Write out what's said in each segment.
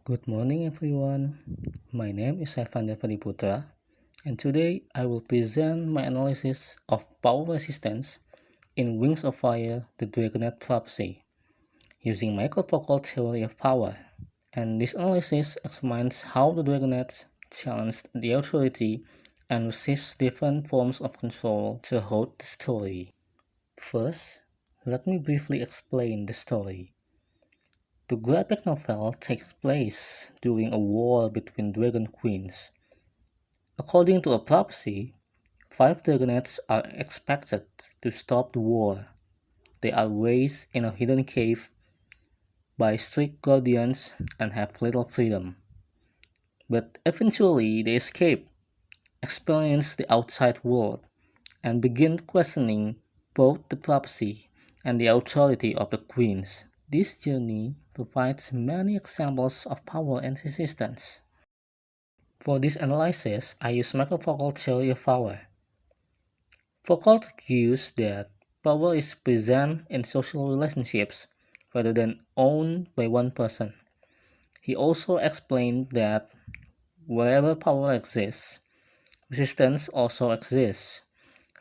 Good morning, everyone. My name is Evander Putra, and today I will present my analysis of power resistance in Wings of Fire: The Dragonet Prophecy, using microfocal theory of power. And this analysis examines how the Dragonets challenged the authority and resist different forms of control throughout the story. First, let me briefly explain the story. The graphic novel takes place during a war between dragon queens. According to a prophecy, 5 dragonets are expected to stop the war. They are raised in a hidden cave by strict guardians and have little freedom. But eventually they escape, experience the outside world, and begin questioning both the prophecy and the authority of the queens. This journey provides many examples of power and resistance. For this analysis, I use macrofocal theory of power. Foucault argues that power is present in social relationships rather than owned by one person. He also explained that wherever power exists, resistance also exists.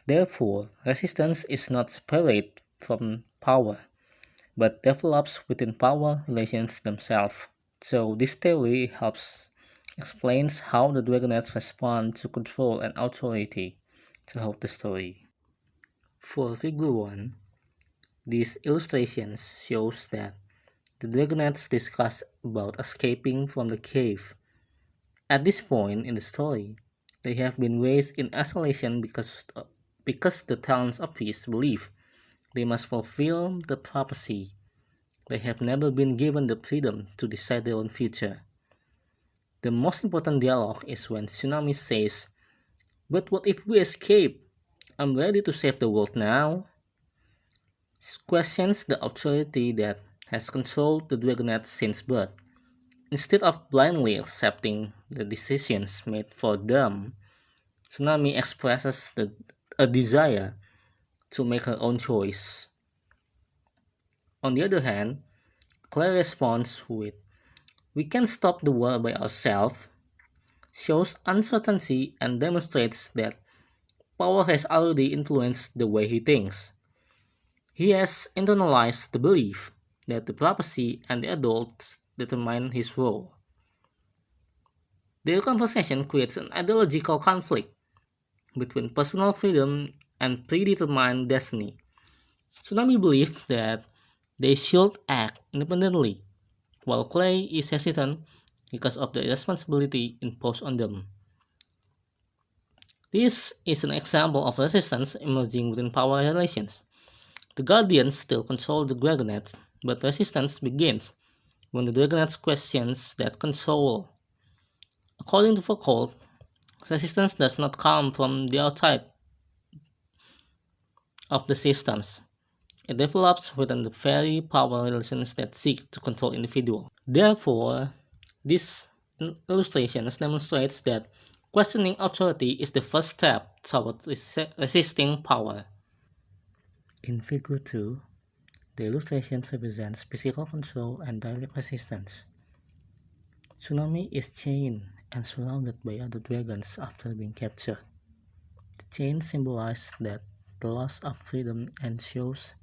Therefore, resistance is not separate from power, but develops within power relations themselves. So this theory helps explains how the Dragonets respond to control and authority throughout the story. For Figure 1, these illustrations shows that the Dragonets discuss about escaping from the cave. At this point in the story, they have been raised in isolation because the Talons of Peace believe they must fulfill the prophecy. They have never been given the freedom to decide their own future. The most important dialogue is when Tsunami says, "But what if we escape? I'm ready to save the world now." This questions the authority that has controlled the Dragonet since birth. Instead of blindly accepting the decisions made for them, Tsunami expresses a desire to make her own choice. On the other hand, Claire responds with, "We can stop the war by ourselves," shows uncertainty and demonstrates that power has already influenced the way he thinks. He has internalized the belief that the prophecy and the adults determine his role. Their conversation creates an ideological conflict between personal freedom and predetermined destiny. Tsunami believes that they should act independently, while Clay is hesitant because of the responsibility imposed on them. This is an example of resistance emerging within power relations. The Guardians still control the Dragonets, but resistance begins when the Dragonets questions that control. According to Foucault, resistance does not come from the outside of the systems. It develops within the very power relations that seek to control individuals. Therefore, this illustration demonstrates that questioning authority is the first step toward resisting power. In Figure 2, the illustration represents physical control and direct resistance. Tsunami is chained and surrounded by other dragons after being captured. The chain symbolizes that the loss of freedom and shows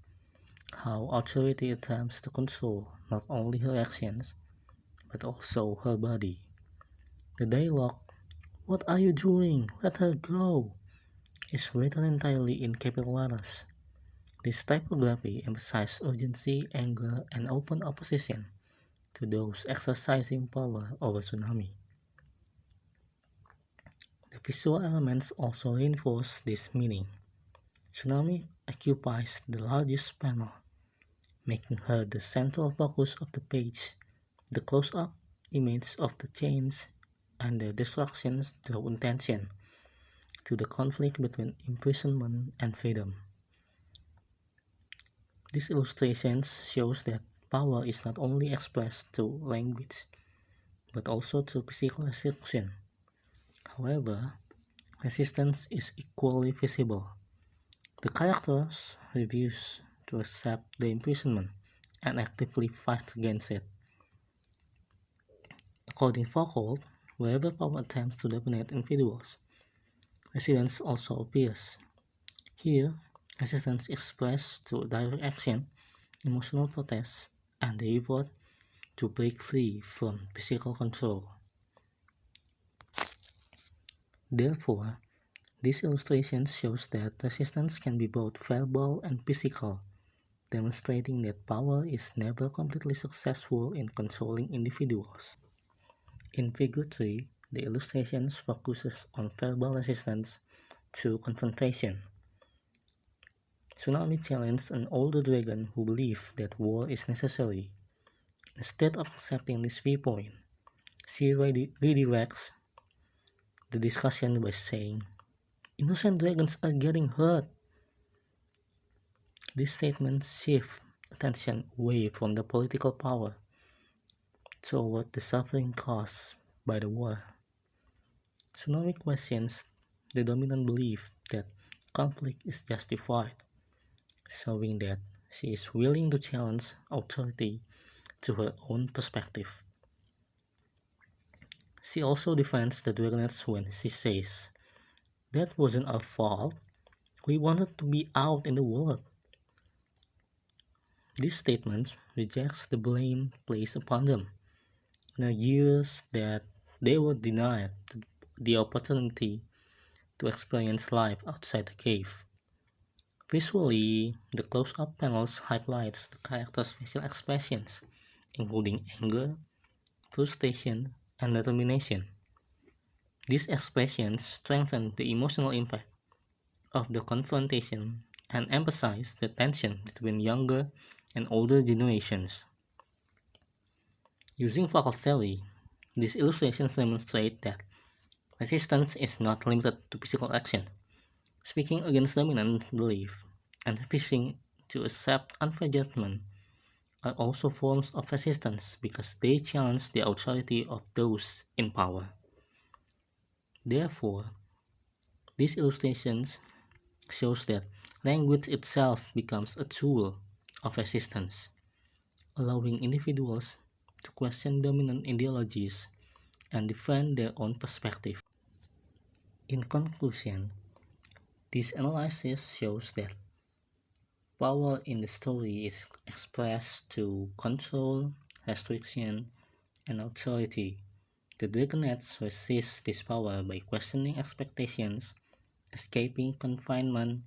how authority attempts to control not only her actions, but also her body. The dialogue, "What are you doing? Let her go," is written entirely in capital letters. This typography emphasizes urgency, anger, and open opposition to those exercising power over Tsunami. The visual elements also reinforce this meaning. Tsunami occupies the largest panel, making her the central focus of the page. The close-up image of the chains and the destructions draw attention to the conflict between imprisonment and freedom. This illustration shows that power is not only expressed through language, but also through physical restriction. However, resistance is equally visible. The characters refuse to accept the imprisonment and actively fight against it. According to Foucault, wherever power attempts to dominate individuals, resistance also appears. Here, resistance is expressed through direct action, emotional protest, and the effort to break free from physical control. Therefore, this illustration shows that resistance can be both verbal and physical, demonstrating that power is never completely successful in controlling individuals. In Figure 3, the illustration focuses on verbal resistance through confrontation. Tsunami challenged an older dragon who believed that war is necessary. Instead of accepting this viewpoint, she redirects the discussion by saying, "Innocent dragons are getting hurt." This statement shifts attention away from the political power toward the suffering caused by the war. Tsunami questions the dominant belief that conflict is justified, showing that she is willing to challenge authority to her own perspective. She also defends the Dragonets when she says, "That wasn't our fault. We wanted to be out in the world." This statement rejects the blame placed upon them and argues that they were denied the opportunity to experience life outside the cave. Visually, the close-up panels highlights the characters' facial expressions, including anger, frustration, and determination. These expressions strengthen the emotional impact of the confrontation and emphasize the tension between younger and older generations. Using focal theory, these illustrations demonstrate that resistance is not limited to physical action. Speaking against dominant belief and refusing to accept unfair judgment are also forms of resistance because they challenge the authority of those in power. Therefore, these illustrations shows that language itself becomes a tool of resistance, allowing individuals to question dominant ideologies and defend their own perspective. In conclusion, this analysis shows that power in the story is expressed through control, restriction, and authority. The Dragonets resist this power by questioning expectations, escaping confinement,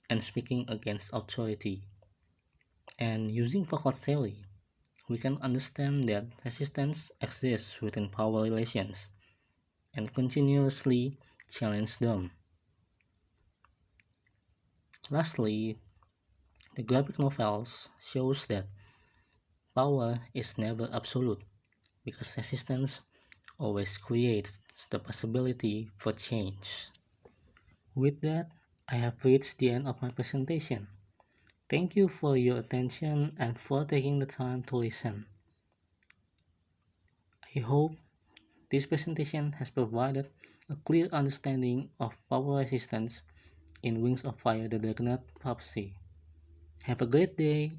and speaking against authority. And using focal theory, we can understand that resistance exists within power relations and continuously challenge them. Lastly, the graphic novels shows that power is never absolute because resistance always creates the possibility for change. With that, I have reached the end of my presentation. Thank you for your attention and for taking the time to listen. I hope this presentation has provided a clear understanding of power resistance in Wings of Fire the Dragonet prophecy. Have a great day!